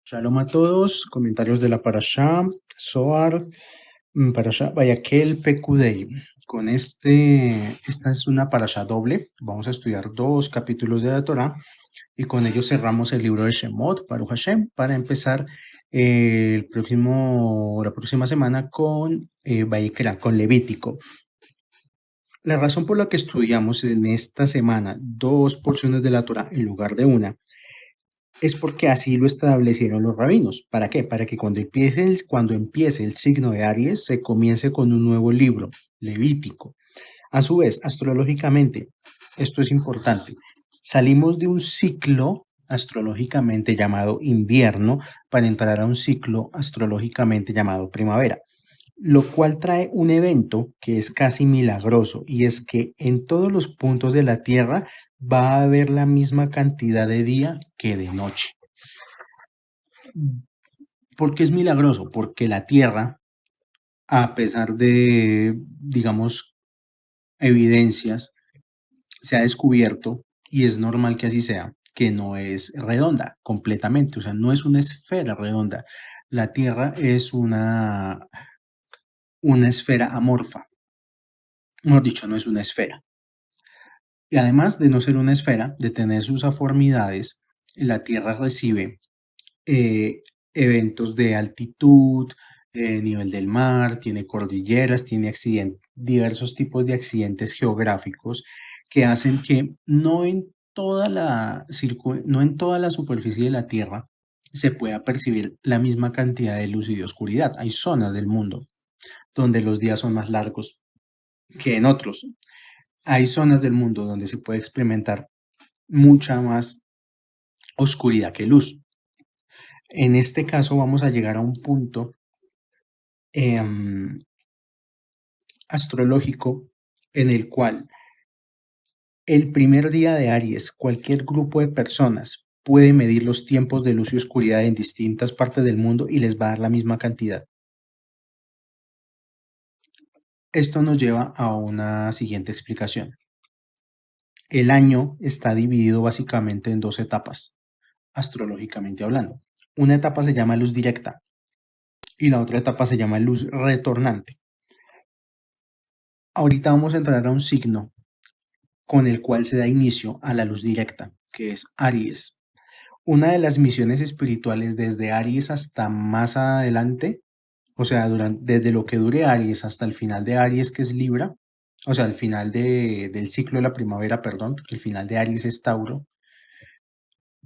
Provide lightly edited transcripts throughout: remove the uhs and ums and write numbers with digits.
Shalom a todos, comentarios de la Parashá, Zohar, Parashá Vayakhel Pekudei. Esta es una Parashá doble, vamos a estudiar dos capítulos de la Torá y con ello cerramos el libro de Shemot, Baruch Hashem, para empezar la próxima semana con Vayikra, con Levítico. La razón por la que estudiamos en esta semana dos porciones de la Torá en lugar de una es porque así lo establecieron los rabinos. ¿Para qué? Para que cuando empiece el signo de Aries se comience con un nuevo libro, Levítico. A su vez, astrológicamente, esto es importante, salimos de un ciclo astrológicamente llamado invierno para entrar a un ciclo astrológicamente llamado primavera, lo cual trae un evento que es casi milagroso, y es que en todos los puntos de la Tierra va a haber la misma cantidad de día que de noche. ¿Por qué es milagroso? Porque la Tierra, a pesar de, digamos, evidencias, se ha descubierto, y es normal que así sea, que no es redonda completamente, o sea, no es una esfera redonda. La Tierra es una esfera amorfa, mejor dicho, no es una esfera. Y además de no ser una esfera, de tener sus aformidades, la Tierra recibe eh, eventos de altitud, nivel del mar, tiene cordilleras, tiene diversos tipos de accidentes geográficos que hacen que no en toda la superficie de la Tierra se pueda percibir la misma cantidad de luz y de oscuridad. Hay zonas del mundo donde los días son más largos que en otros. Hay zonas del mundo donde se puede experimentar mucha más oscuridad que luz. En este caso vamos a llegar a un punto astrológico en el cual el primer día de Aries, cualquier grupo de personas puede medir los tiempos de luz y oscuridad en distintas partes del mundo y les va a dar la misma cantidad. Esto nos lleva a una siguiente explicación. El año está dividido básicamente en dos etapas, astrológicamente hablando. Una etapa se llama luz directa y la otra etapa se llama luz retornante. Ahorita vamos a entrar a un signo con el cual se da inicio a la luz directa, que es Aries. Una de las misiones espirituales desde Aries hasta más adelante, o sea, desde lo que dure Aries hasta el final de Aries, que es Libra, o sea, el final del ciclo de la primavera, perdón, porque el final de Aries es Tauro,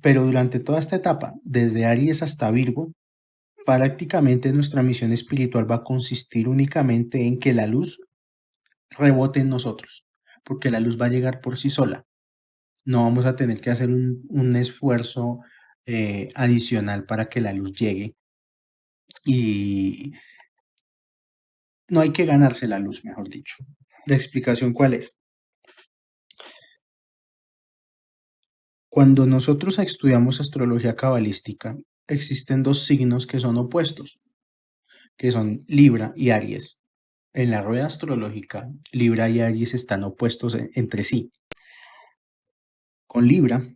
pero durante toda esta etapa, desde Aries hasta Virgo, prácticamente nuestra misión espiritual va a consistir únicamente en que la luz rebote en nosotros, porque la luz va a llegar por sí sola. No vamos a tener que hacer un esfuerzo adicional para que la luz llegue, y no hay que ganarse la luz, mejor dicho. ¿La explicación cuál es? Cuando nosotros estudiamos astrología cabalística, existen dos signos que son opuestos, que son Libra y Aries. En la rueda astrológica, Libra y Aries están opuestos entre sí. Con Libra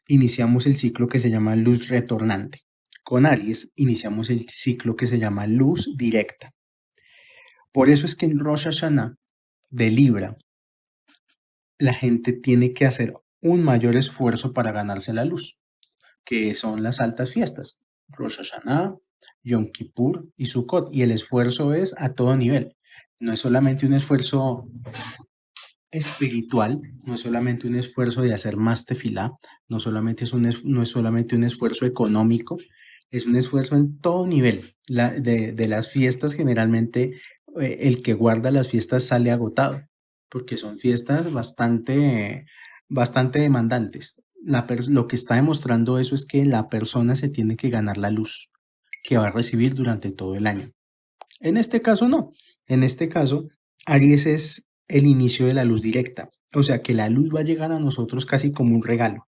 iniciamos el ciclo que se llama luz retornante. Con Aries iniciamos el ciclo que se llama luz directa. Por eso es que en Rosh Hashanah de Libra, la gente tiene que hacer un mayor esfuerzo para ganarse la luz, que son las altas fiestas, Rosh Hashanah, Yom Kippur y Sukkot, y el esfuerzo es a todo nivel. No es solamente un esfuerzo espiritual, no es solamente un esfuerzo de hacer más tefilá, no es solamente un esfuerzo económico, es un esfuerzo en todo nivel. De las fiestas, generalmente el que guarda las fiestas sale agotado, porque son fiestas bastante demandantes. Lo que está demostrando eso es que la persona se tiene que ganar la luz que va a recibir durante todo el año. En este caso no. En este caso, Aries es el inicio de la luz directa. O sea que la luz va a llegar a nosotros casi como un regalo.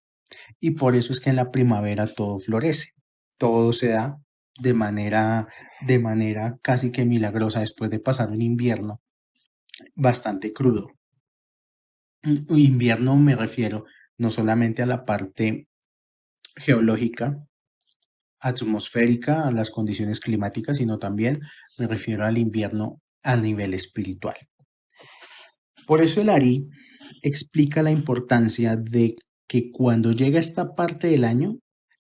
Y por eso es que en la primavera todo florece. Todo se da de manera casi que milagrosa después de pasar un invierno bastante crudo. Invierno me refiero no solamente a la parte geológica, atmosférica, a las condiciones climáticas, sino también me refiero al invierno a nivel espiritual. Por eso el Ari explica la importancia de que cuando llega esta parte del año,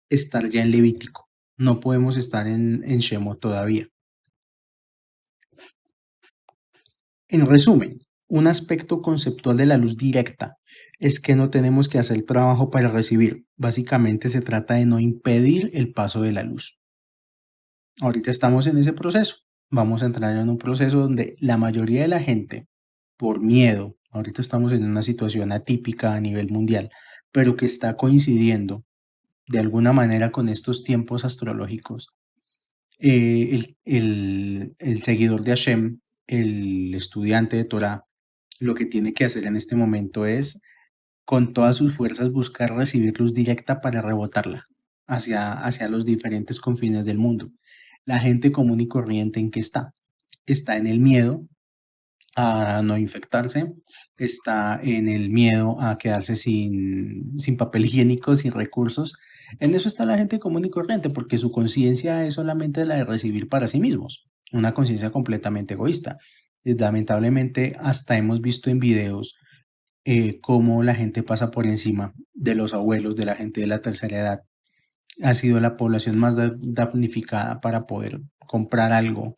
estar ya en Levítico. No podemos estar en Shemot todavía. En resumen, un aspecto conceptual de la luz directa es que no tenemos que hacer trabajo para recibir. Básicamente se trata de no impedir el paso de la luz. Ahorita estamos en ese proceso. Vamos a entrar en un proceso donde la mayoría de la gente, por miedo, ahorita estamos en una situación atípica a nivel mundial, pero que está coincidiendo de alguna manera con estos tiempos astrológicos. El seguidor de Hashem, el estudiante de Torah, lo que tiene que hacer en este momento es, con todas sus fuerzas, buscar recibir luz directa para rebotarla hacia los diferentes confines del mundo. La gente común y corriente en que está en el miedo a no infectarse, está en el miedo a quedarse sin papel higiénico, sin recursos. En eso está la gente común y corriente, porque su conciencia es solamente la de recibir para sí mismos, una conciencia completamente egoísta. Lamentablemente, hasta hemos visto en videos cómo la gente pasa por encima de los abuelos, de la gente de la tercera edad. Ha sido la población más damnificada para poder comprar algo,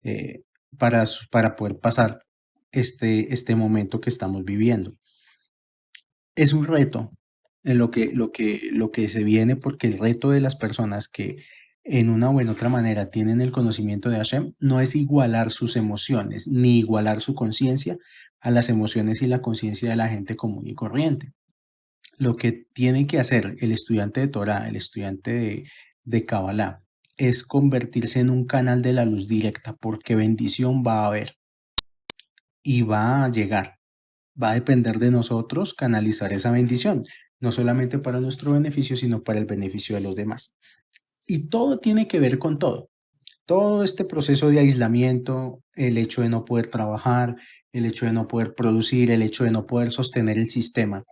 eh, para poder pasar este momento que estamos viviendo. Es un reto en lo que se viene, porque el reto de las personas que en una o en otra manera tienen el conocimiento de Hashem no es igualar sus emociones ni igualar su conciencia a las emociones y la conciencia de la gente común y corriente. Lo que tiene que hacer el estudiante de Torah, el estudiante de Kabbalah, es convertirse en un canal de la luz directa, porque bendición va a haber y va a llegar. Va a depender de nosotros canalizar esa bendición, no solamente para nuestro beneficio, sino para el beneficio de los demás. Y todo tiene que ver con todo. Todo este proceso de aislamiento, el hecho de no poder trabajar, el hecho de no poder producir, el hecho de no poder sostener el sistema,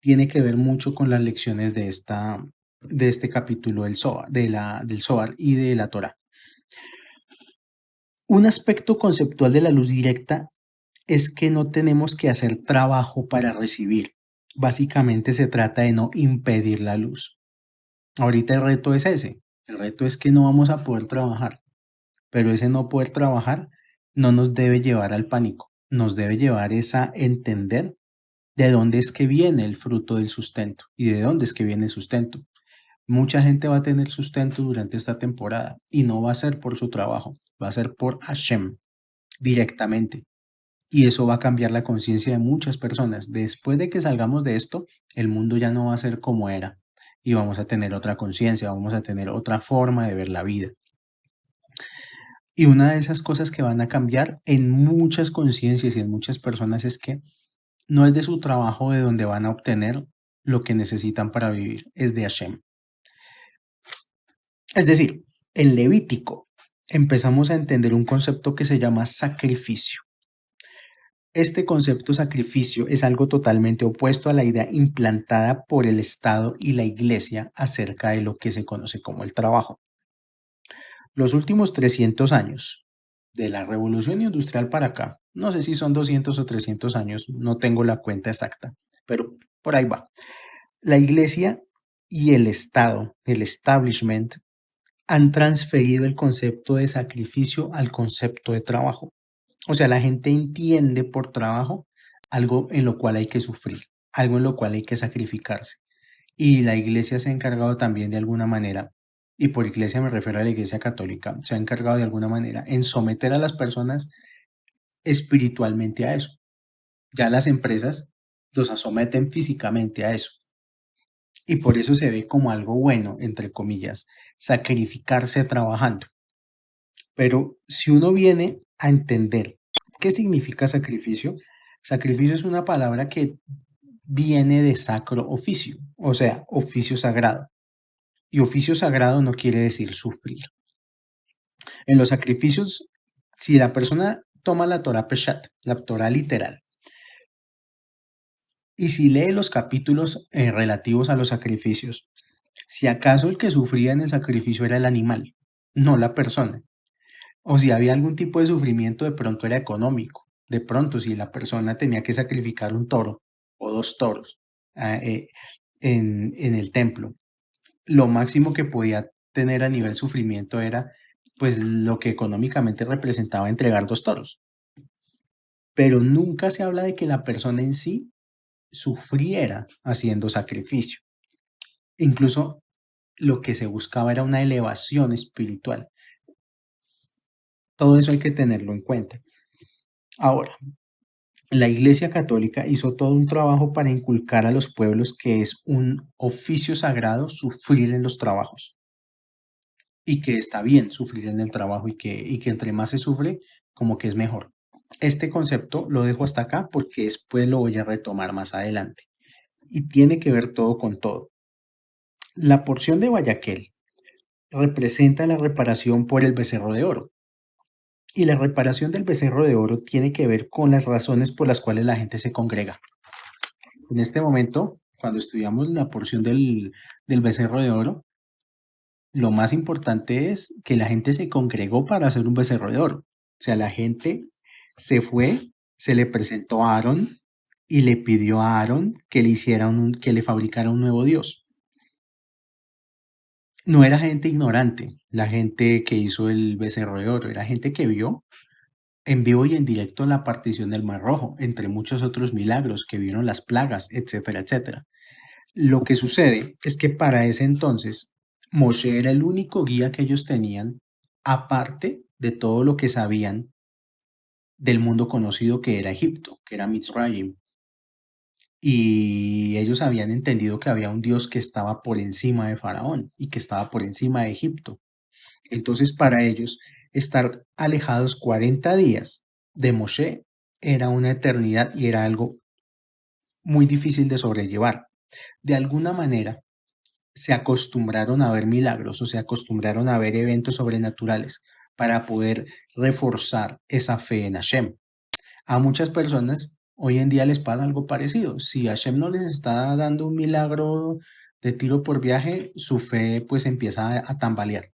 tiene que ver mucho con las lecciones de este capítulo del Zohar, del Zohar y de la Torah. Un aspecto conceptual de la luz directa es que no tenemos que hacer trabajo para recibir. Básicamente se trata de no impedir la luz. Ahorita el reto es ese. El reto es que no vamos a poder trabajar, pero ese no poder trabajar no nos debe llevar al pánico. Nos debe llevar es a entender de dónde es que viene el fruto del sustento y de dónde es que viene el sustento. Mucha gente va a tener sustento durante esta temporada y no va a ser por su trabajo, va a ser por Hashem directamente. Y eso va a cambiar la conciencia de muchas personas. Después de que salgamos de esto, el mundo ya no va a ser como era y vamos a tener otra conciencia, vamos a tener otra forma de ver la vida. Y una de esas cosas que van a cambiar en muchas conciencias y en muchas personas es que no es de su trabajo de donde van a obtener lo que necesitan para vivir, es de Hashem. Es decir, en Levítico empezamos a entender un concepto que se llama sacrificio. Este concepto sacrificio es algo totalmente opuesto a la idea implantada por el Estado y la Iglesia acerca de lo que se conoce como el trabajo. Los últimos 300 años, de la revolución industrial para acá, no sé si son 200 o 300 años, no tengo la cuenta exacta, pero por ahí va. La Iglesia y el Estado, el establishment, han transferido el concepto de sacrificio al concepto de trabajo. O sea, la gente entiende por trabajo algo en lo cual hay que sufrir, algo en lo cual hay que sacrificarse. Y la iglesia se ha encargado también de alguna manera, y por iglesia me refiero a la iglesia católica, se ha encargado de alguna manera en someter a las personas espiritualmente a eso. Ya las empresas los someten físicamente a eso. Y por eso se ve como algo bueno, entre comillas, sacrificarse trabajando. Pero si uno viene a entender qué significa sacrificio, sacrificio es una palabra que viene de sacro oficio, o sea, oficio sagrado. Y oficio sagrado no quiere decir sufrir. En los sacrificios, si la persona toma la Torah Peshat, la Torah literal, y si lee los capítulos relativos a los sacrificios, Si acaso el que sufría en el sacrificio era el animal, no la persona. O si había algún tipo de sufrimiento, de pronto era económico. De pronto, si la persona tenía que sacrificar un toro o dos toros ah, en el templo, lo máximo que podía tener a nivel sufrimiento era pues lo que económicamente representaba entregar dos toros. Pero nunca se habla de que la persona en sí sufriera haciendo sacrificio. Incluso lo que se buscaba era una elevación espiritual. Todo eso hay que tenerlo en cuenta. Ahora, la Iglesia Católica hizo todo un trabajo para inculcar a los pueblos que es un oficio sagrado sufrir en los trabajos y que está bien sufrir en el trabajo y que entre más se sufre, como que es mejor. Este concepto lo dejo hasta acá porque después lo voy a retomar más adelante y tiene que ver todo con todo. La porción de Bayaquel representa la reparación por el becerro de oro. Y la reparación del becerro de oro tiene que ver con las razones por las cuales la gente se congrega. En este momento, cuando estudiamos la porción del becerro de oro, lo más importante es que la gente se congregó para hacer un becerro de oro. O sea, la gente se fue, se le presentó a Aarón y le pidió a Aarón que le que le fabricara un nuevo dios. No era gente ignorante, la gente que hizo el becerro de oro, era gente que vio en vivo y en directo la partición del Mar Rojo, entre muchos otros milagros que vieron las plagas, etcétera, etcétera. Lo que sucede es que para ese entonces Moshe era el único guía que ellos tenían, aparte de todo lo que sabían del mundo conocido que era Egipto, que era Mitzrayim. Y ellos habían entendido que había un Dios que estaba por encima de Faraón y que estaba por encima de Egipto. Entonces, para ellos, estar alejados 40 días de Moshe era una eternidad y era algo muy difícil de sobrellevar. De alguna manera, se acostumbraron a ver milagros o se acostumbraron a ver eventos sobrenaturales para poder reforzar esa fe en Hashem. A muchas personas hoy en día les pasa algo parecido. Si Hashem no les está dando un milagro de tiro por viaje, su fe pues empieza a tambalear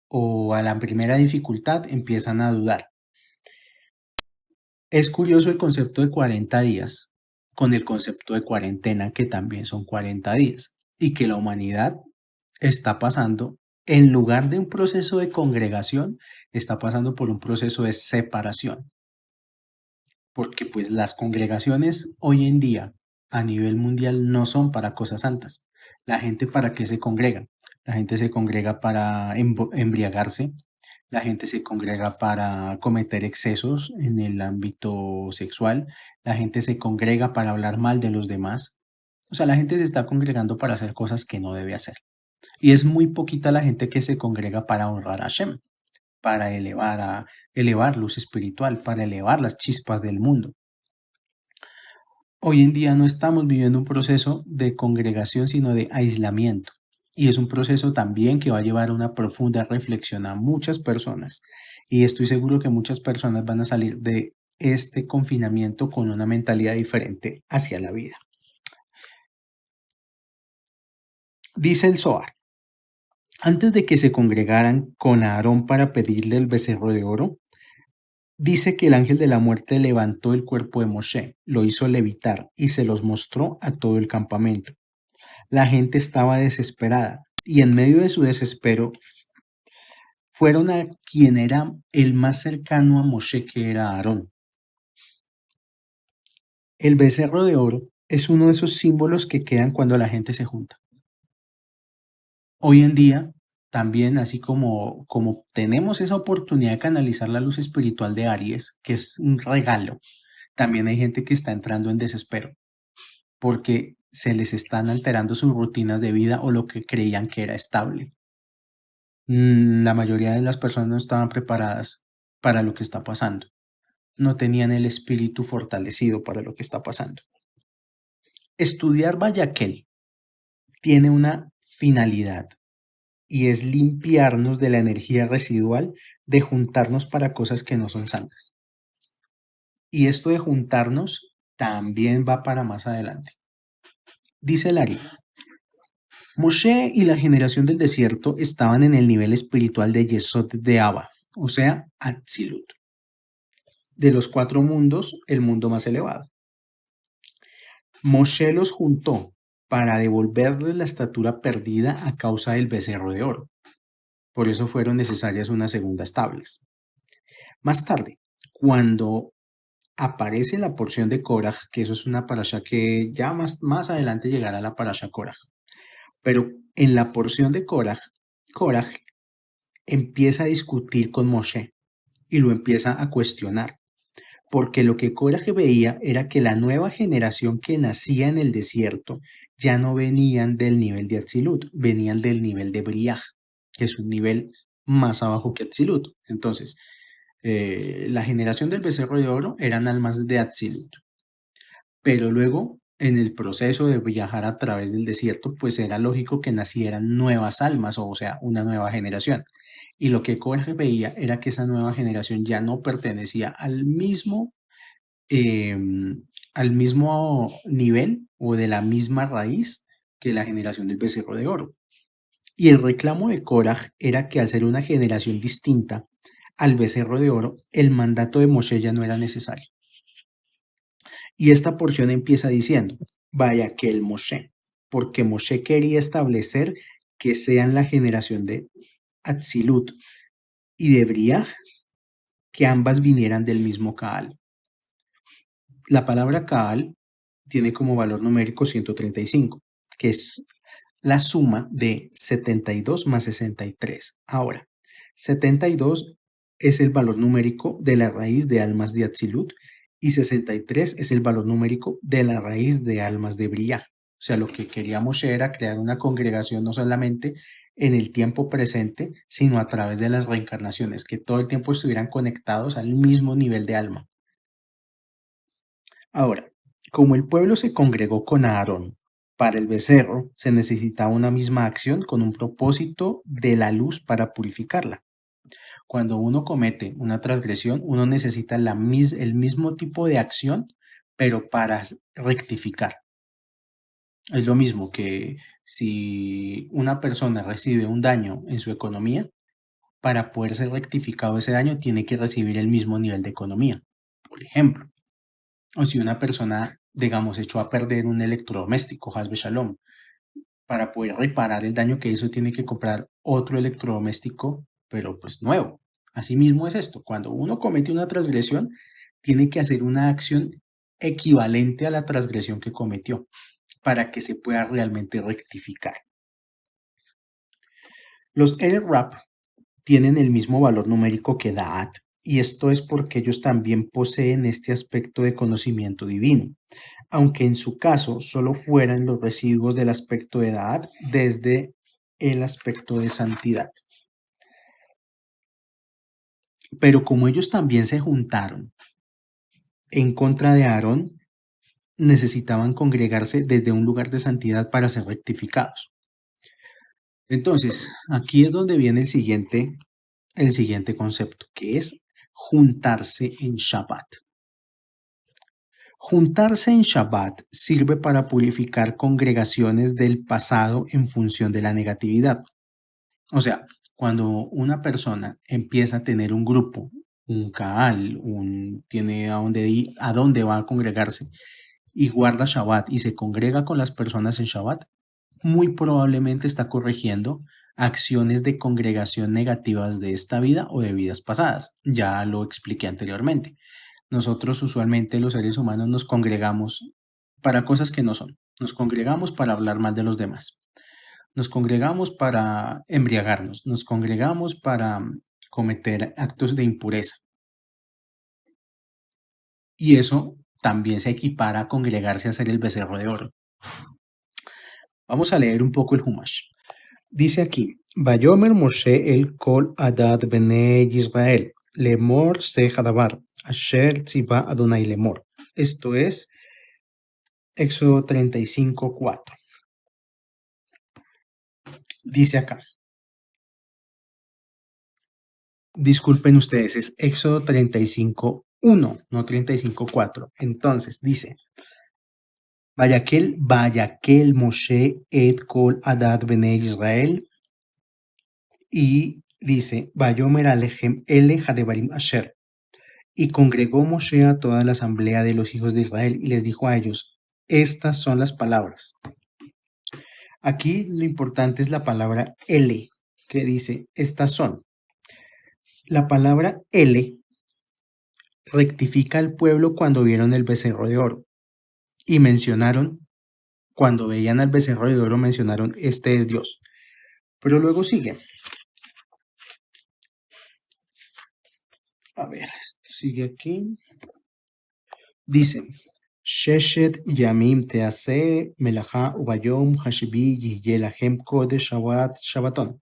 o a la primera dificultad empiezan a dudar. Es curioso el concepto de 40 días con el concepto de cuarentena, que también son 40 días, y que la humanidad está pasando, en lugar de un proceso de congregación, está pasando por un proceso de separación, porque pues las congregaciones hoy en día a nivel mundial no son para cosas santas. La gente para qué se congrega? La gente se congrega para embriagarse, la gente se congrega para cometer excesos en el ámbito sexual, la gente se congrega para hablar mal de los demás. O sea, la gente se está congregando para hacer cosas que no debe hacer. Y es muy poquita la gente que se congrega para honrar a Hashem, para elevar luz espiritual, para elevar las chispas del mundo. Hoy en día no estamos viviendo un proceso de congregación, sino de aislamiento. Y es un proceso también que va a llevar a una profunda reflexión a muchas personas. Y estoy seguro que muchas personas van a salir de este confinamiento con una mentalidad diferente hacia la vida. Dice el Zohar, antes de que se congregaran con Aarón para pedirle el becerro de oro, dice que el ángel de la muerte levantó el cuerpo de Moshe, lo hizo levitar y se los mostró a todo el campamento. La gente estaba desesperada y en medio de su desespero fueron a quien era el más cercano a Moshe, que era Aarón. El becerro de oro es uno de esos símbolos que quedan cuando la gente se junta. Hoy en día, también, así como tenemos esa oportunidad de canalizar la luz espiritual de Aries, que es un regalo, también hay gente que está entrando en desespero porque se les están alterando sus rutinas de vida o lo que creían que era estable. La mayoría de las personas no estaban preparadas para lo que está pasando. No tenían el espíritu fortalecido para lo que está pasando. Estudiar Bayaquel tiene una finalidad y es limpiarnos de la energía residual de juntarnos para cosas que no son santas. Y esto de juntarnos también va para más adelante. Dice Lari, Moshe y la generación del desierto estaban en el nivel espiritual de Yesod de Abba, o sea, Atzilut. De los cuatro mundos, el mundo más elevado. Moshe los juntó para devolverles la estatura perdida a causa del becerro de oro. Por eso fueron necesarias unas segundas tablas. Más tarde, cuando aparece la porción de Korah, que eso es una parasha que ya más adelante llegará la parasha Korah. Pero en la porción de Korah, Korah empieza a discutir con Moshe y lo empieza a cuestionar. Porque lo que Korah veía era que la nueva generación que nacía en el desierto ya no venían del nivel de Atzilut, venían del nivel de Briah, que es un nivel más abajo que Atzilut. Entonces, la generación del becerro de oro eran almas de Atzilut. Pero luego, en el proceso de viajar a través del desierto, pues era lógico que nacieran nuevas almas, o sea, una nueva generación. Y lo que Korah veía era que esa nueva generación ya no pertenecía al mismo nivel o de la misma raíz que la generación del becerro de oro. Y el reclamo de Korah era que al ser una generación distinta al becerro de oro, el mandato de Moshe ya no era necesario. Y esta porción empieza diciendo, vaya que el Moshe, porque Moshe quería establecer que sean la generación de Atzilut y de Briah, que ambas vinieran del mismo Kaal. La palabra Kaal tiene como valor numérico 135, que es la suma de 72 más 63. Ahora, 72 es el valor numérico de la raíz de almas de Atzilut y 63 es el valor numérico de la raíz de almas de Briah. O sea, lo que queríamos era crear una congregación no solamente en el tiempo presente, sino a través de las reencarnaciones, que todo el tiempo estuvieran conectados al mismo nivel de alma. Ahora, como el pueblo se congregó con Aarón, para el becerro se necesitaba una misma acción con un propósito de la luz para purificarla. Cuando uno comete una transgresión, uno necesita el mismo tipo de acción, pero para rectificar. Es lo mismo que si una persona recibe un daño en su economía, para poder ser rectificado ese daño tiene que recibir el mismo nivel de economía, por ejemplo. O si una persona, digamos, echó a perder un electrodoméstico, Hasbe Shalom, para poder reparar el daño que hizo tiene que comprar otro electrodoméstico, pero pues nuevo. Asimismo es esto, cuando uno comete una transgresión, tiene que hacer una acción equivalente a la transgresión que cometió para que se pueda realmente rectificar. Los Rap tienen el mismo valor numérico que Da'at, y esto es porque ellos también poseen este aspecto de conocimiento divino, aunque en su caso solo fueran los residuos del aspecto de Da'at desde el aspecto de santidad. Pero como ellos también se juntaron en contra de Aarón, necesitaban congregarse desde un lugar de santidad para ser rectificados. Entonces, aquí es donde viene el siguiente concepto, que es juntarse en Shabbat. Juntarse en Shabbat sirve para purificar congregaciones del pasado en función de la negatividad. O sea, cuando una persona empieza a tener un grupo, un Kaal, tiene a dónde va a congregarse y guarda Shabbat y se congrega con las personas en Shabbat, muy probablemente está corrigiendo acciones de congregación negativas de esta vida o de vidas pasadas. Ya lo expliqué anteriormente. Nosotros usualmente los seres humanos nos congregamos para cosas que no son. Nos congregamos para hablar mal de los demás. Nos congregamos para embriagarnos. Nos congregamos para cometer actos de impureza. Y eso también se equipara a congregarse a hacer el becerro de oro. Vamos a leer un poco el Humash. Dice aquí, Vayomer Moshe el Kol Adad Bene Israel, Lemor se Hadabar, Asher Tziva Adonai Lemor. Esto es Éxodo 35:4. Dice acá, disculpen ustedes, es Éxodo 35:1, no 35:4. Entonces dice, Vayaquel Moshe et kol adat bene Israel y dice, Vayomer alejem ele hadebarim asher. Y congregó Moshe a toda la asamblea de los hijos de Israel y les dijo a ellos, estas son las palabras. Aquí lo importante es la palabra ele, que dice, estas son. La palabra ele rectifica al pueblo cuando vieron el becerro de oro y mencionaron, cuando veían al becerro de oro, mencionaron, este es Dios. Pero luego sigue. A ver, esto sigue aquí. Dice, Sheshet Yamim Tease Melacha Ubayom Hashibi Yelahem Kode Shabbaton.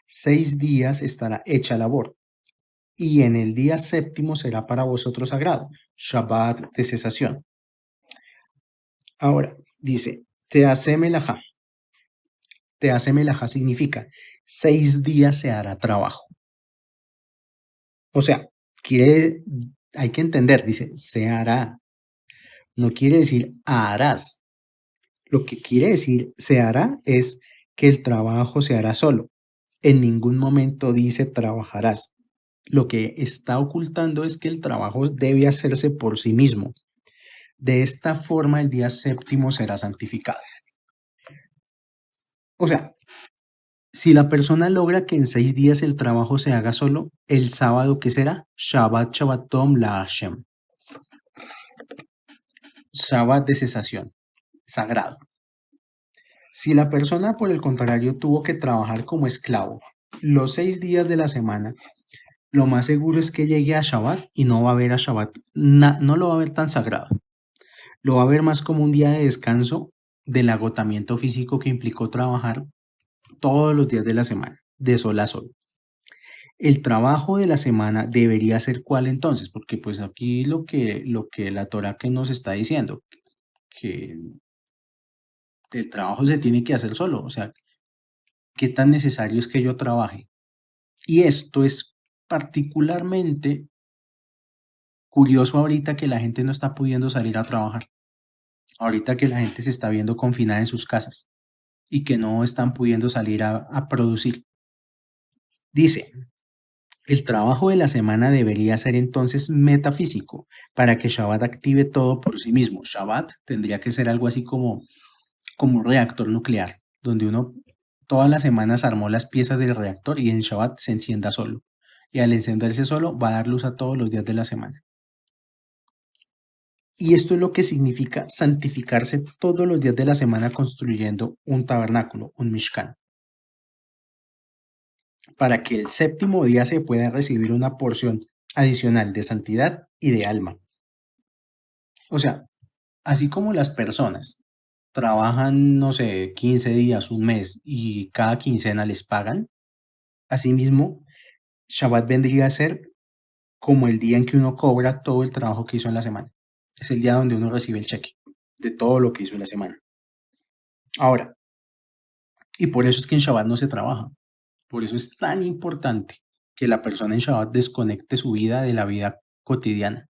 6 días estará hecha labor, y en el día séptimo será para vosotros sagrado, Shabbat de cesación. Ahora, dice, Tease Melacha. Tease Melacha significa 6 días se hará trabajo. O sea, hay que entender, dice, se hará. No quiere decir harás. Lo que quiere decir se hará es que el trabajo se hará solo. En ningún momento dice trabajarás. Lo que está ocultando es que el trabajo debe hacerse por sí mismo. De esta forma el día séptimo será santificado. O sea, si la persona logra que en 6 días el trabajo se haga solo, el sábado, ¿qué será? Shabbat Shabbatom la Hashem. Shabbat de cesación, sagrado. Si la persona, por el contrario, tuvo que trabajar como esclavo los 6 días de la semana, lo más seguro es que llegue a Shabbat y no va a ver a Shabbat, no lo va a ver tan sagrado. Lo va a ver más como un día de descanso del agotamiento físico que implicó trabajar todos los días de la semana, de sol a sol. El trabajo de la semana debería ser ¿cuál entonces? Porque pues aquí lo que la Torah que nos está diciendo, que el trabajo se tiene que hacer solo, o sea, ¿qué tan necesario es que yo trabaje? Y esto es particularmente curioso ahorita que la gente no está pudiendo salir a trabajar, ahorita que la gente se está viendo confinada en sus casas y que no están pudiendo salir a producir. Dice, el trabajo de la semana debería ser entonces metafísico para que Shabbat active todo por sí mismo. Shabbat tendría que ser algo así como un reactor nuclear, donde uno todas las semanas armó las piezas del reactor y en Shabbat se encienda solo. Y al encenderse solo va a dar luz a todos los días de la semana. Y esto es lo que significa santificarse todos los días de la semana construyendo un tabernáculo, un mishkan, para que el séptimo día se pueda recibir una porción adicional de santidad y de alma. O sea, así como las personas trabajan, no sé, 15 días, un mes y cada quincena les pagan, asimismo, Shabbat vendría a ser como el día en que uno cobra todo el trabajo que hizo en la semana. Es el día donde uno recibe el cheque de todo lo que hizo en la semana. Ahora, y por eso es que en Shabbat no se trabaja. Por eso es tan importante que la persona en Shabbat desconecte su vida de la vida cotidiana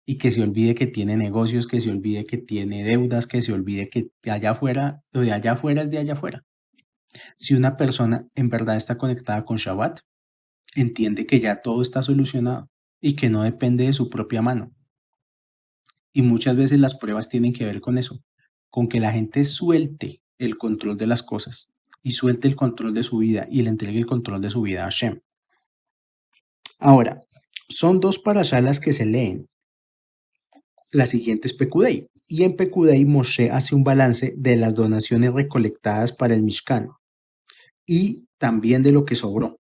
y que se olvide que tiene negocios, que se olvide que tiene deudas, que se olvide que de allá afuera, lo de allá afuera es de allá afuera. Si una persona en verdad está conectada con Shabbat, entiende que ya todo está solucionado y que no depende de su propia mano. Y muchas veces las pruebas tienen que ver con eso, con que la gente suelte el control de las cosas y suelte el control de su vida y le entregue el control de su vida a Hashem. Ahora, son 2 parashá las que se leen. La siguiente es Pekudei. Y en Pekudei Moshe hace un balance de las donaciones recolectadas para el Mishkan y también de lo que sobró.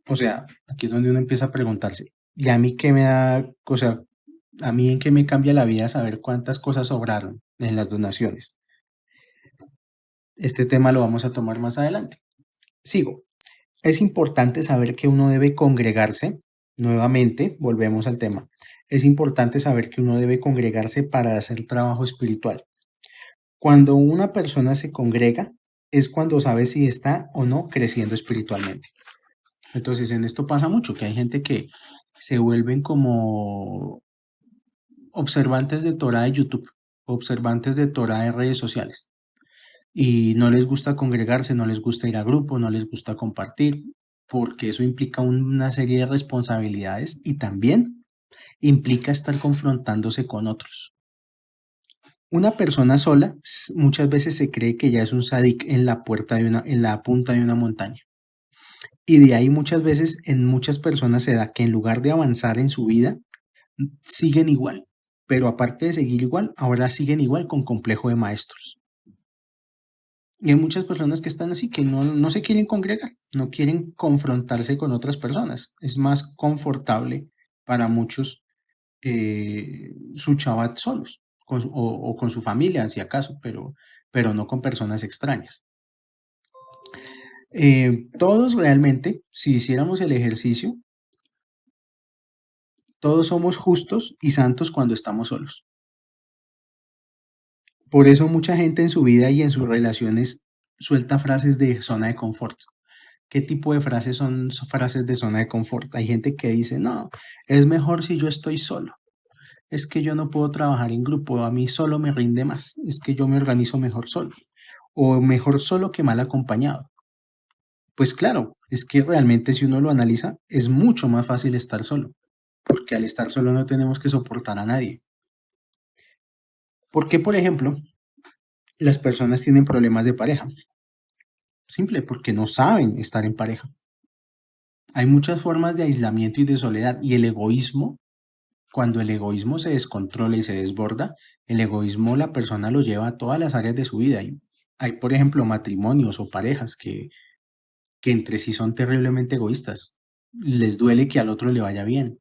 O sea, aquí es donde uno empieza a preguntarse, ¿y a mí qué me da, o sea, a mí en qué me cambia la vida saber cuántas cosas sobraron en las donaciones? Este tema lo vamos a tomar más adelante. Sigo. Es importante saber que uno debe congregarse. Nuevamente, volvemos al tema. Es importante saber que uno debe congregarse para hacer trabajo espiritual. Cuando una persona se congrega, es cuando sabe si está o no creciendo espiritualmente. Entonces, en esto pasa mucho, que hay gente que se vuelven como observantes de Torah de YouTube observantes de Torah de redes sociales y no les gusta congregarse, no les gusta ir a grupo, no les gusta compartir, porque eso implica una serie de responsabilidades y también implica estar confrontándose con otros. Una persona sola muchas veces se cree que ya es un sadik en la en la punta de una montaña. Y de ahí muchas veces en muchas personas se da que en lugar de avanzar en su vida, siguen igual. Pero aparte de seguir igual, ahora siguen igual con complejo de maestros. Y hay muchas personas que están así, que no se quieren congregar, no quieren confrontarse con otras personas. Es más confortable para muchos su Shabbat solos, o con su familia, si acaso, pero no con personas extrañas. Todos realmente, si hiciéramos el ejercicio, todos somos justos y santos cuando estamos solos. Por eso mucha gente en su vida y en sus relaciones suelta frases de zona de confort. ¿Qué tipo de frases son frases de zona de confort? Hay gente que dice, no, es mejor si yo estoy solo. Es que yo no puedo trabajar en grupo, a mí solo me rinde más. Es que yo me organizo mejor solo. O mejor solo que mal acompañado. Pues claro, es que realmente si uno lo analiza, es mucho más fácil estar solo. Porque al estar solo no tenemos que soportar a nadie. ¿Por qué, por ejemplo, las personas tienen problemas de pareja? Simple, porque no saben estar en pareja. Hay muchas formas de aislamiento y de soledad y el egoísmo, cuando el egoísmo se descontrola y se desborda, el egoísmo la persona lo lleva a todas las áreas de su vida. Hay, por ejemplo, matrimonios o parejas que entre sí son terriblemente egoístas. Les duele que al otro le vaya bien,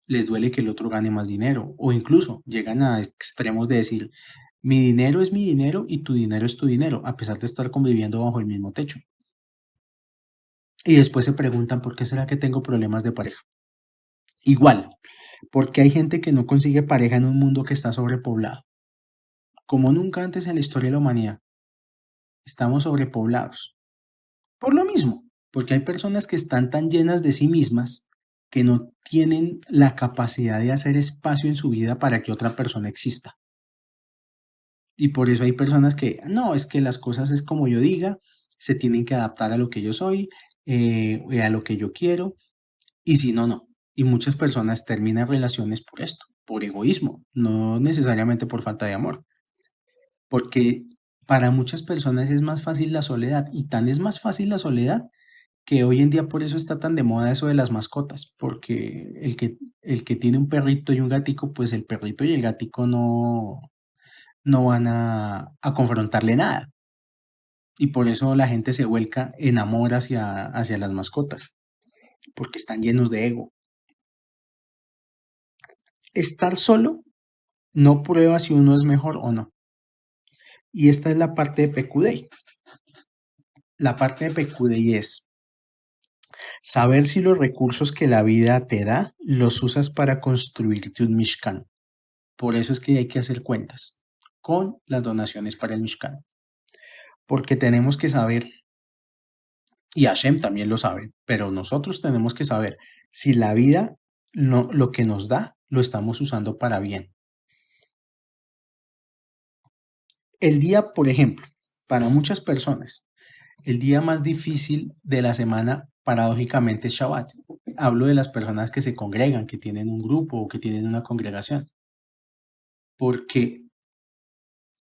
les duele que el otro gane más dinero o incluso llegan a extremos de decir, mi dinero es mi dinero y tu dinero es tu dinero, a pesar de estar conviviendo bajo el mismo techo. Y después se preguntan, ¿por qué será que tengo problemas de pareja? Igual, porque hay gente que no consigue pareja en un mundo que está sobrepoblado. Como nunca antes en la historia de la humanidad, estamos sobrepoblados. Por lo mismo, porque hay personas que están tan llenas de sí mismas que no tienen la capacidad de hacer espacio en su vida para que otra persona exista. Y por eso hay personas que, no, es que las cosas es como yo diga, se tienen que adaptar a lo que yo soy, a lo que yo quiero, y si no, no. Y muchas personas terminan relaciones por esto, por egoísmo, no necesariamente por falta de amor, porque para muchas personas es más fácil la soledad, y tan es más fácil la soledad que hoy en día por eso está tan de moda eso de las mascotas, porque el que tiene un perrito y un gatico, pues el perrito y el gatico no van a confrontarle nada. Y por eso la gente se vuelca en amor hacia las mascotas, porque están llenos de ego. Estar solo no prueba si uno es mejor o no. Y esta es la parte de Pecudei. La parte de Pecudei es saber si los recursos que la vida te da los usas para construirte un Mishkan. Por eso es que hay que hacer cuentas con las donaciones para el Mishkan. Porque tenemos que saber, y Hashem también lo sabe, pero nosotros tenemos que saber si la vida, no, lo que nos da, lo estamos usando para bien. El día, por ejemplo, para muchas personas, el día más difícil de la semana, paradójicamente, es Shabbat. Hablo de las personas que se congregan, que tienen un grupo o que tienen una congregación. Porque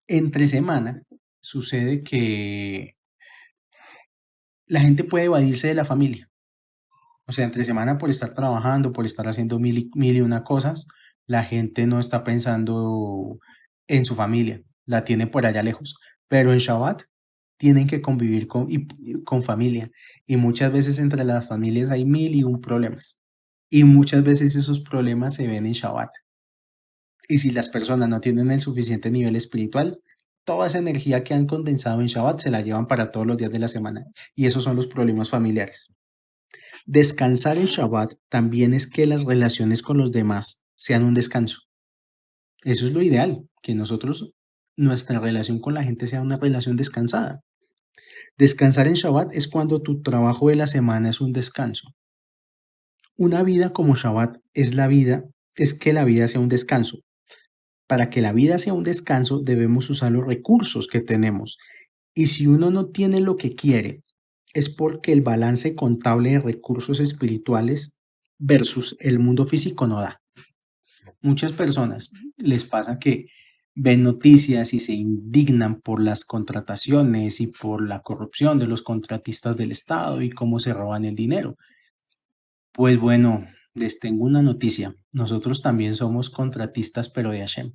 entre semana sucede que la gente puede evadirse de la familia. O sea, entre semana por estar trabajando, por estar haciendo mil y una cosas, la gente no está pensando en su familia, la tiene por allá lejos. Pero en Shabbat tienen que convivir con familia. Y muchas veces entre las familias hay mil y un problemas. Y muchas veces esos problemas se ven en Shabbat. Y si las personas no tienen el suficiente nivel espiritual, toda esa energía que han condensado en Shabbat se la llevan para todos los días de la semana. Y esos son los problemas familiares. Descansar en Shabbat también es que las relaciones con los demás sean un descanso. Eso es lo ideal, que nosotros, nuestra relación con la gente sea una relación descansada. Descansar en Shabbat es cuando tu trabajo de la semana es un descanso. Una vida como Shabbat es que la vida sea un descanso. Para que la vida sea un descanso, debemos usar los recursos que tenemos. Y si uno no tiene lo que quiere, es porque el balance contable de recursos espirituales versus el mundo físico no da. Muchas personas les pasa que ven noticias y se indignan por las contrataciones y por la corrupción de los contratistas del Estado y cómo se roban el dinero. Pues bueno, les tengo una noticia. Nosotros también somos contratistas, pero de Hashem.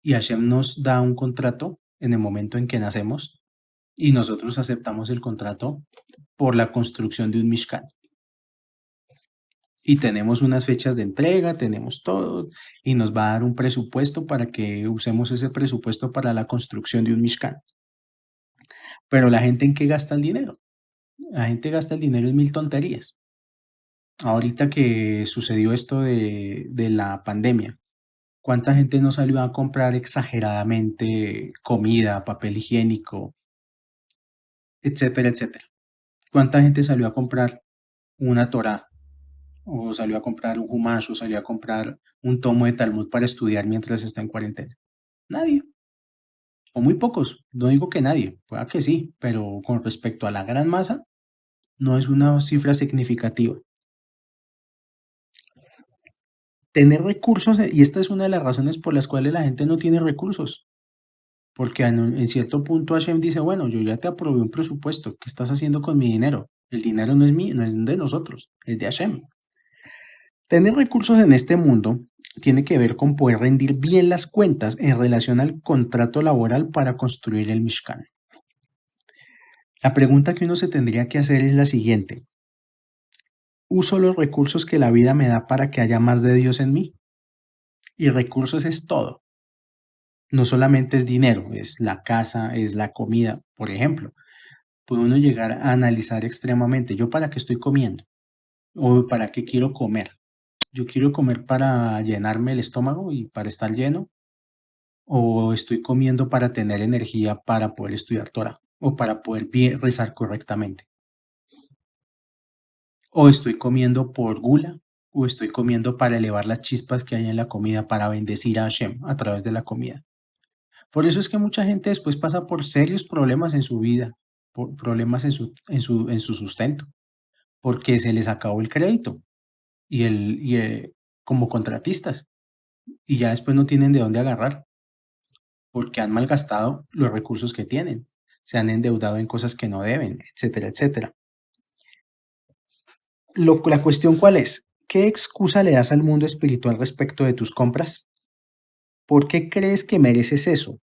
Y Hashem nos da un contrato en el momento en que nacemos y nosotros aceptamos el contrato por la construcción de un Mishkan. Y tenemos unas fechas de entrega, tenemos todo, y nos va a dar un presupuesto para que usemos ese presupuesto para la construcción de un Mishkan. Pero la gente, ¿en qué gasta el dinero? La gente gasta el dinero en mil tonterías. Ahorita que sucedió esto de la pandemia, ¿cuánta gente no salió a comprar exageradamente comida, papel higiénico, etcétera, etcétera? ¿Cuánta gente salió a comprar una Torá, o salió a comprar un Humash, o salió a comprar un tomo de Talmud para estudiar mientras está en cuarentena? Nadie, o muy pocos. No digo que nadie, pueda que sí, pero con respecto a la gran masa, no es una cifra significativa. Tener recursos, y esta es una de las razones por las cuales la gente no tiene recursos, porque en cierto punto Hashem dice, bueno, yo ya te aprobé un presupuesto, ¿qué estás haciendo con mi dinero? El dinero no es mío, no es de nosotros, es de Hashem. Tener recursos en este mundo tiene que ver con poder rendir bien las cuentas en relación al contrato laboral para construir el Mishkan. La pregunta que uno se tendría que hacer es la siguiente. ¿Uso los recursos que la vida me da para que haya más de Dios en mí? Y recursos es todo. No solamente es dinero, es la casa, es la comida. Por ejemplo, puede uno llegar a analizar extremadamente, ¿yo para qué estoy comiendo? ¿O para qué quiero comer? ¿Yo quiero comer para llenarme el estómago y para estar lleno? ¿O estoy comiendo para tener energía para poder estudiar Torah? ¿O para poder rezar correctamente? ¿O estoy comiendo por gula? ¿O estoy comiendo para elevar las chispas que hay en la comida, para bendecir a Hashem a través de la comida? Por eso es que mucha gente después pasa por serios problemas en su vida, por problemas en su sustento, porque se les acabó el crédito como contratistas, y ya después no tienen de dónde agarrar, porque han malgastado los recursos que tienen, se han endeudado en cosas que no deben, etcétera, etcétera. La cuestión, ¿cuál es? ¿Qué excusa le das al mundo espiritual respecto de tus compras? ¿Por qué crees que mereces eso?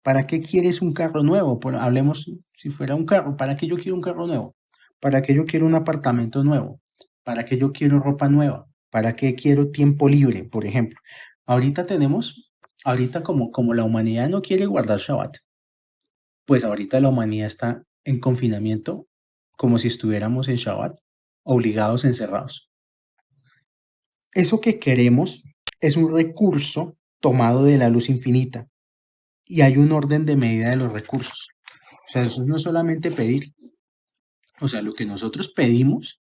¿Para qué quieres un carro nuevo? Hablemos si fuera un carro. ¿Para qué yo quiero un carro nuevo? ¿Para qué yo quiero un apartamento nuevo? ¿Para qué yo quiero ropa nueva? ¿Para qué quiero tiempo libre, por ejemplo? Ahorita como la humanidad no quiere guardar Shabbat, pues ahorita la humanidad está en confinamiento como si estuviéramos en Shabbat, obligados, encerrados. Eso que queremos es un recurso tomado de la luz infinita y hay un orden de medida de los recursos. O sea, eso no es solamente pedir. O sea, lo que nosotros pedimos,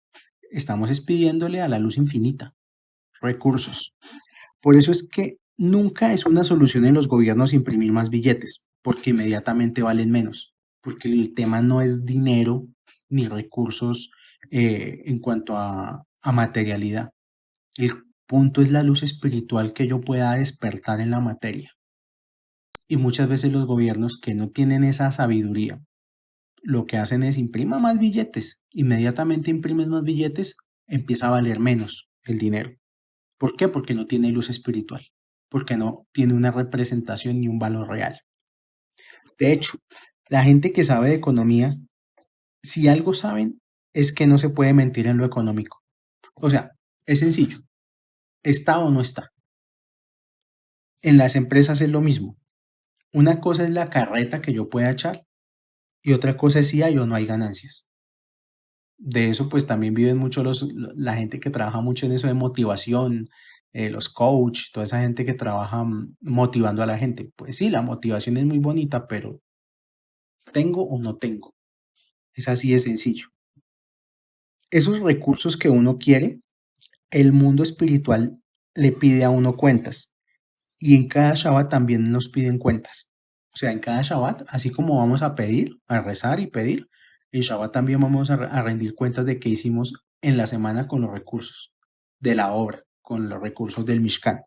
estamos pidiéndole a la luz infinita recursos. Por eso es que nunca es una solución en los gobiernos imprimir más billetes, porque inmediatamente valen menos, porque el tema no es dinero ni recursos en cuanto a materialidad. El punto es la luz espiritual que yo pueda despertar en la materia. Y muchas veces los gobiernos que no tienen esa sabiduría, lo que hacen es imprima más billetes. Inmediatamente imprimes más billetes, empieza a valer menos el dinero. ¿Por qué? Porque no tiene luz espiritual, porque no tiene una representación ni un valor real. De hecho, la gente que sabe de economía, si algo saben, es que no se puede mentir en lo económico. O sea, es sencillo, está o no está. En las empresas es lo mismo. Una cosa es la carreta que yo pueda echar y otra cosa es si hay o no hay ganancias. De eso pues también viven mucho la gente que trabaja mucho en eso de motivación, los coach, toda esa gente que trabaja motivando a la gente. Pues sí, la motivación es muy bonita, pero ¿tengo o no tengo? Es así de sencillo. Esos recursos que uno quiere, el mundo espiritual le pide a uno cuentas Y en cada Shabbat también nos piden cuentas. O sea, en cada Shabbat, así como vamos a pedir, a rezar y pedir, en Shabbat también vamos a rendir cuentas de qué hicimos en la semana con los recursos de la obra, con los recursos del Mishkan.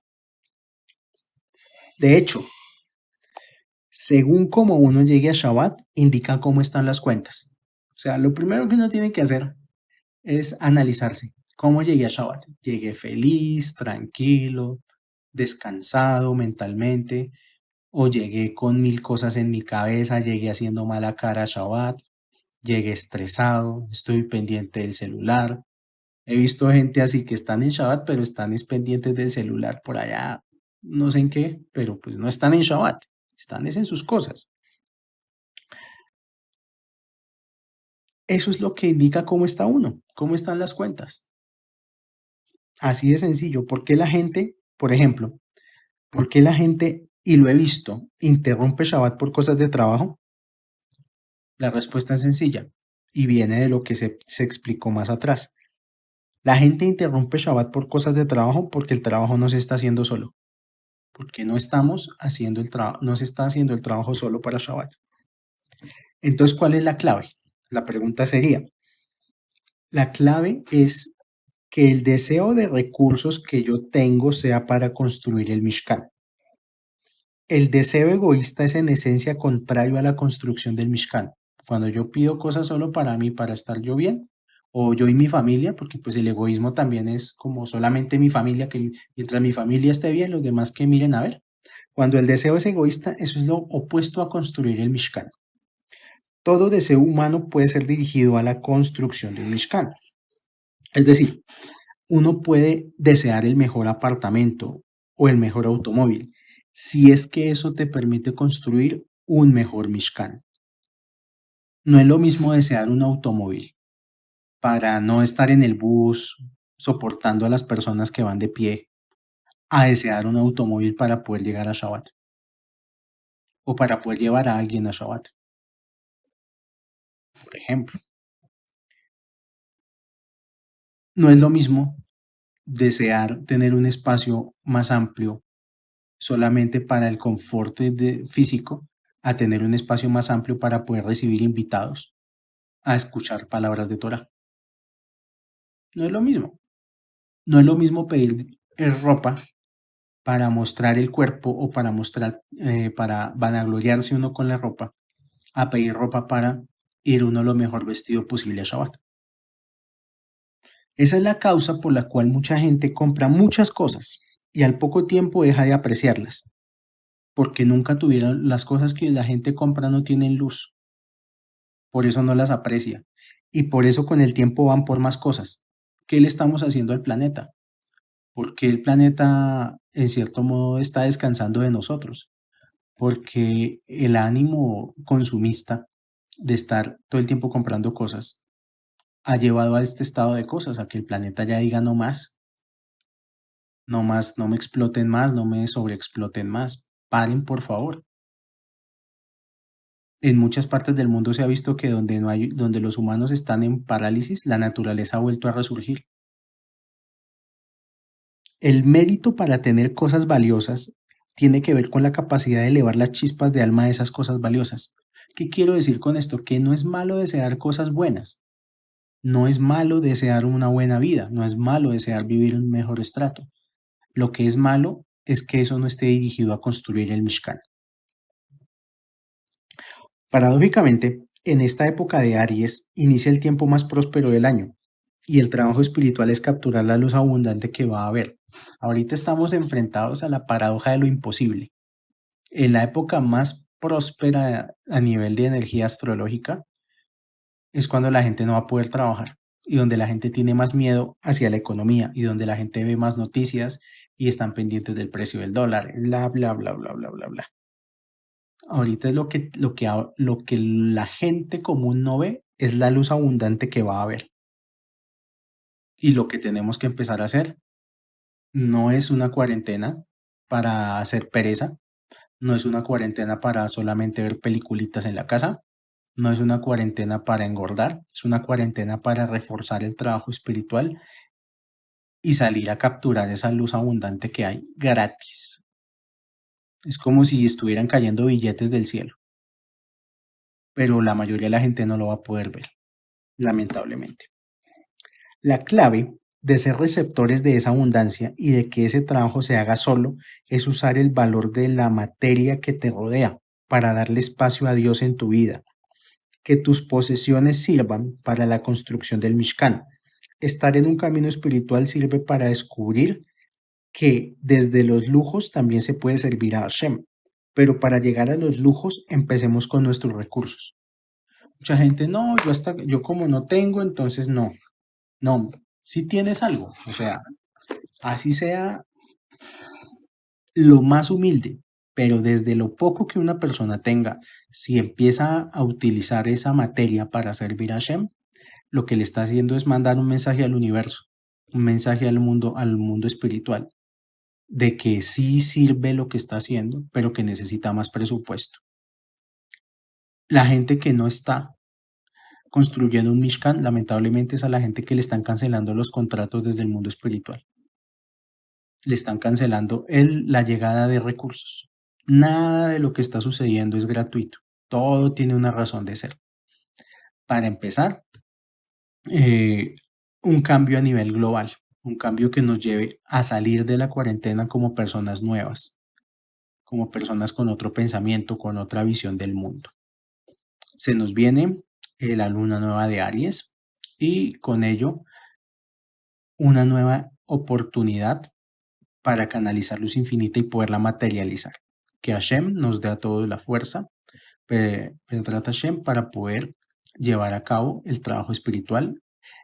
De hecho, según cómo uno llegue a Shabbat, indica cómo están las cuentas. O sea, lo primero que uno tiene que hacer es analizarse. ¿Cómo llegué a Shabbat? Llegué feliz, tranquilo, descansado mentalmente, o llegué con mil cosas en mi cabeza, llegué haciendo mala cara a Shabbat, llegué estresado, estoy pendiente del celular. He visto gente así que están en Shabbat, pero están es pendientes del celular por allá, no sé en qué, pero pues no están en Shabbat, están es en sus cosas. Eso es lo que indica cómo está uno, cómo están las cuentas. Así de sencillo. ¿Por qué la gente, por ejemplo, por qué la gente, y lo he visto, interrumpe Shabbat por cosas de trabajo? La respuesta es sencilla y viene de lo que se explicó más atrás. La gente interrumpe Shabbat por cosas de trabajo porque el trabajo no se está haciendo solo, porque no estamos haciendo el trabajo, no se está haciendo el trabajo solo para Shabbat. Entonces, ¿cuál es la clave? La pregunta sería, la clave es que el deseo de recursos que yo tengo sea para construir el Mishkan. El deseo egoísta es en esencia contrario a la construcción del Mishkan. Cuando yo pido cosas solo para mí, para estar yo bien, o yo y mi familia, porque pues el egoísmo también es como solamente mi familia, que mientras mi familia esté bien, los demás que miren a ver. Cuando el deseo es egoísta, eso es lo opuesto a construir el Mishkan. Todo deseo humano puede ser dirigido a la construcción del Mishkan. Es decir, uno puede desear el mejor apartamento o el mejor automóvil, si es que eso te permite construir un mejor Mishkan. No es lo mismo desear un automóvil para no estar en el bus soportando a las personas que van de pie, a desear un automóvil para poder llegar a Shabbat o para poder llevar a alguien a Shabbat, por ejemplo. No es lo mismo desear tener un espacio más amplio solamente para el confort físico a tener un espacio más amplio para poder recibir invitados a escuchar palabras de Torah. No es lo mismo. No es lo mismo pedir ropa para mostrar el cuerpo o para mostrar, para vanagloriarse uno con la ropa, a pedir ropa para ir uno lo mejor vestido posible a Shabbat. Esa es la causa por la cual mucha gente compra muchas cosas y al poco tiempo deja de apreciarlas, porque nunca tuvieron las cosas que la gente compra no tienen luz, por eso no las aprecia y por eso con el tiempo van por más cosas. ¿Qué le estamos haciendo al planeta? Porque el planeta en cierto modo está descansando de nosotros, porque el ánimo consumista de estar todo el tiempo comprando cosas ha llevado a este estado de cosas, a que el planeta ya diga no más, no más, no me exploten más, no me sobreexploten más, paren por favor. En muchas partes del mundo se ha visto que donde no hay, donde los humanos están en parálisis, la naturaleza ha vuelto a resurgir. El mérito para tener cosas valiosas tiene que ver con la capacidad de elevar las chispas de alma de esas cosas valiosas. ¿Qué quiero decir con esto? Que no es malo desear cosas buenas, no es malo desear una buena vida, no es malo desear vivir un mejor estrato. Lo que es malo es que eso no esté dirigido a construir el Mishkan. Paradójicamente, en esta época de Aries inicia el tiempo más próspero del año y el trabajo espiritual es capturar la luz abundante que va a haber. Ahorita estamos enfrentados a la paradoja de lo imposible. En la época más próspera a nivel de energía astrológica es cuando la gente no va a poder trabajar y donde la gente tiene más miedo hacia la economía y donde la gente ve más noticias y están pendientes del precio del dólar, bla, bla, bla, bla, bla, bla, bla. Ahorita es lo que la gente común no ve es la luz abundante que va a haber. Y lo que tenemos que empezar a hacer no es una cuarentena para hacer pereza, no es una cuarentena para solamente ver peliculitas en la casa, no es una cuarentena para engordar, es una cuarentena para reforzar el trabajo espiritual y salir a capturar esa luz abundante que hay gratis. Es como si estuvieran cayendo billetes del cielo, pero la mayoría de la gente no lo va a poder ver, lamentablemente. La clave de ser receptores de esa abundancia y de que ese trabajo se haga solo es usar el valor de la materia que te rodea para darle espacio a Dios en tu vida, que tus posesiones sirvan para la construcción del Mishkan. Estar en un camino espiritual sirve para descubrir que desde los lujos también se puede servir a Hashem, pero para llegar a los lujos empecemos con nuestros recursos. Mucha gente, no, yo como no tengo, entonces no. No, si tienes algo, o sea, así sea lo más humilde, pero desde lo poco que una persona tenga, si empieza a utilizar esa materia para servir a Hashem, lo que le está haciendo es mandar un mensaje al universo, un mensaje al mundo espiritual, de que sí sirve lo que está haciendo, pero que necesita más presupuesto. La gente que no está construyendo un Mishkan, lamentablemente es a la gente que le están cancelando los contratos desde el mundo espiritual. Le están cancelando la llegada de recursos. Nada de lo que está sucediendo es gratuito. Todo tiene una razón de ser. Para empezar, eh, un cambio a nivel global, un cambio que nos lleve a salir de la cuarentena como personas nuevas, como personas con otro pensamiento, con otra visión del mundo. Se nos viene la luna nueva de Aries y con ello una nueva oportunidad para canalizar luz infinita y poderla materializar. Que Hashem nos dé a todos la fuerza, Pedrat Hashem, para poder llevar a cabo el trabajo espiritual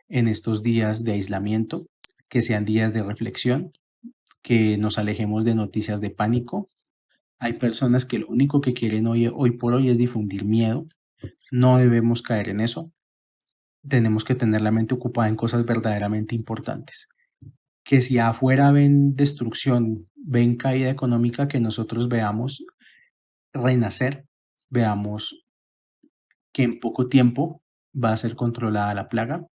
en estos días de aislamiento, que sean días de reflexión, que nos alejemos de noticias de pánico. Hay personas que lo único que quieren hoy por hoy es difundir miedo. No debemos caer en eso. Tenemos que tener la mente ocupada en cosas verdaderamente importantes. Que si afuera ven destrucción, ven caída económica, que nosotros veamos renacer, veamos que en poco tiempo va a ser controlada la plaga.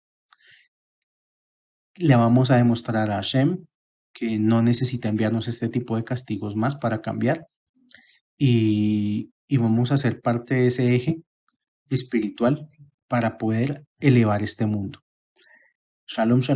Le vamos a demostrar a Hashem que no necesita enviarnos este tipo de castigos más para cambiar y vamos a ser parte de ese eje espiritual para poder elevar este mundo. Shalom, shalom.